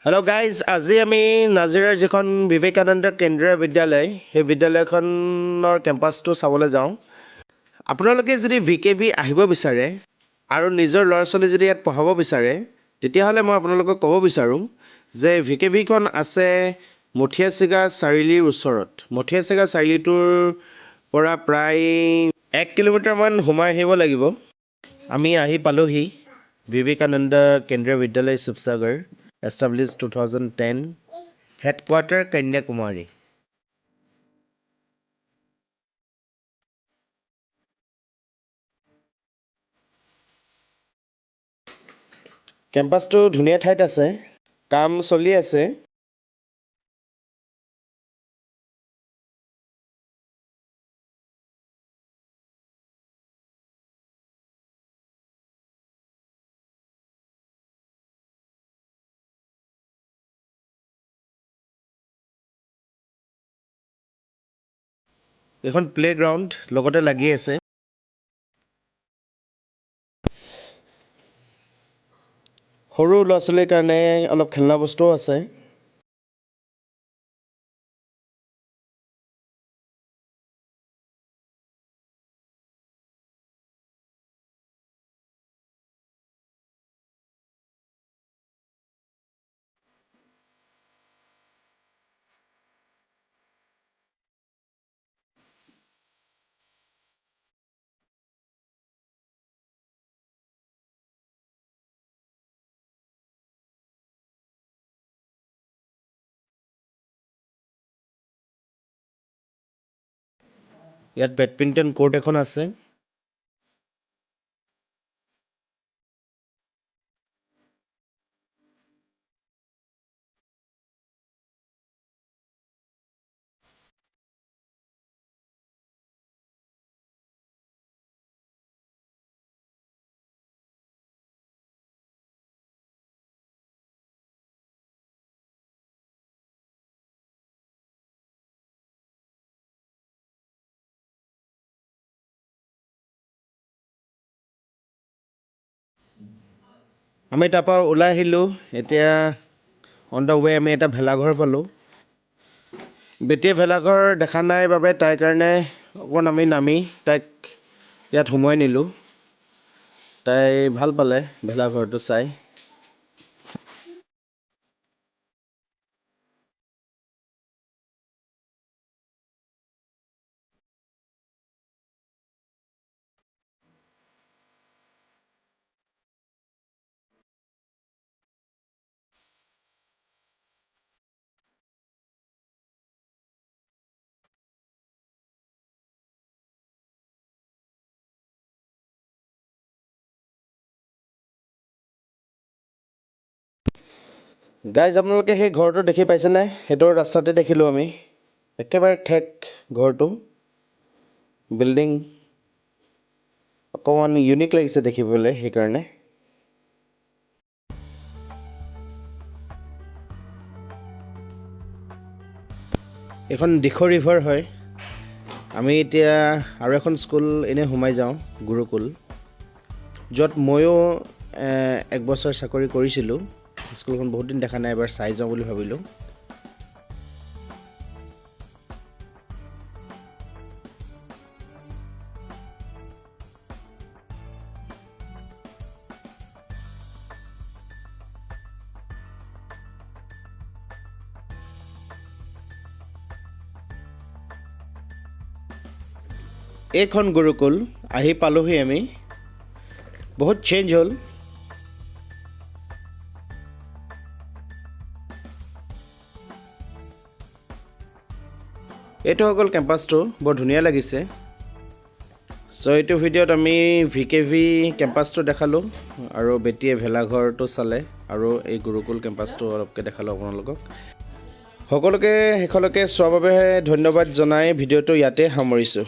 Hello' guys, আজি আমি নাজিৰাৰ যিখন বিবেকানন্দ কেন্দ্ৰীয় বিদ্যালয় সেই বিদ্যালয়খনৰ কেম্পাছটো চাবলৈ যাওঁ। আপোনালোকে যদি VKV আহিব বিচাৰে আৰু নিজৰ ল'ৰা ছোৱালী যদি ইয়াত পঢ়াব বিচাৰে, তেতিয়াহ'লে মই আপোনালোকক ক'ব বিচাৰোঁ যে VKVখন আছে মথিয়াচিগা চাৰিআলিৰ ওচৰত। মথিয়াচিগা চাৰিআলিটোৰ পৰা প্ৰায় 1 কিলোমিটাৰমান সোমাই আহিব লাগিব। আমি আহি পালোহি বিবেকানন্দ কেন্দ্ৰীয় বিদ্যালয় শিৱসাগৰ, established 2010, headquarter Kanyakumari. কেম্পাছটো ধুনীয়া ঠাইত আছে, কাম চলি আছে। এখন প্লেগ্ৰাউণ্ড লগতে লাগি আছে। সৰু ল'ৰা ছোৱালীৰ কাৰণে অলপ খেলনা বস্তুও আছে। ইয়াত বেডমিণ্টন কোৰ্ট এখন আছে। আমি তাৰপৰা ওলাই আহিলোঁ। এতিয়া অন দ্য ৱে আমি এটা ভেলাঘৰ পালোঁ। বেটিয়ে ভেলাঘৰ দেখা নাই বাবে তাইৰ কাৰণে অকণ আমি নামি তাইক ইয়াত সোমোৱাই নিলোঁ। তাই ভাল পালে ভেলাঘৰটো চাই। গাইজ, আপোনালোকে সেই ঘৰটো দেখি পাইছেনে? সেইটো ৰাস্তাতে দেখিলোঁ আমি। একেবাৰে ঠেক ঘৰটো, বিল্ডিং অকণমান ইউনিক লাগিছে দেখিবলৈ, সেইকাৰণে। এইখন দিখৌ ৰিভাৰ হয়। আমি এতিয়া আৰু এখন স্কুল এনেই সোমাই যাওঁ, গুৰুকুল, য'ত ময়ো 1 বছৰ চাকৰি কৰিছিলোঁ। স্কুলখন বহুত দিন দেখা নাই, এবাৰ চাই যাওঁ বুলি ভাবিলোঁ। এইখন গুৰুকুল আহি পালোহি আমি। বহুত চেঞ্জ হ'ল। এইটো হৈ গ'ল কেম্পাছটো, বৰ ধুনীয়া লাগিছে। চ' এইটো ভিডিঅ'ত আমি VKV কেম্পাছটো দেখালোঁ আৰু বেটিয়ে ভেলাঘৰটো চালে আৰু এই গুৰুকুল কেম্পাছটো অলপকৈ দেখালোঁ আপোনালোকক। সকলোকে শেষলৈকে চোৱাৰ বাবে ধন্যবাদ জনাই ভিডিঅ'টো ইয়াতে সামৰিছোঁ।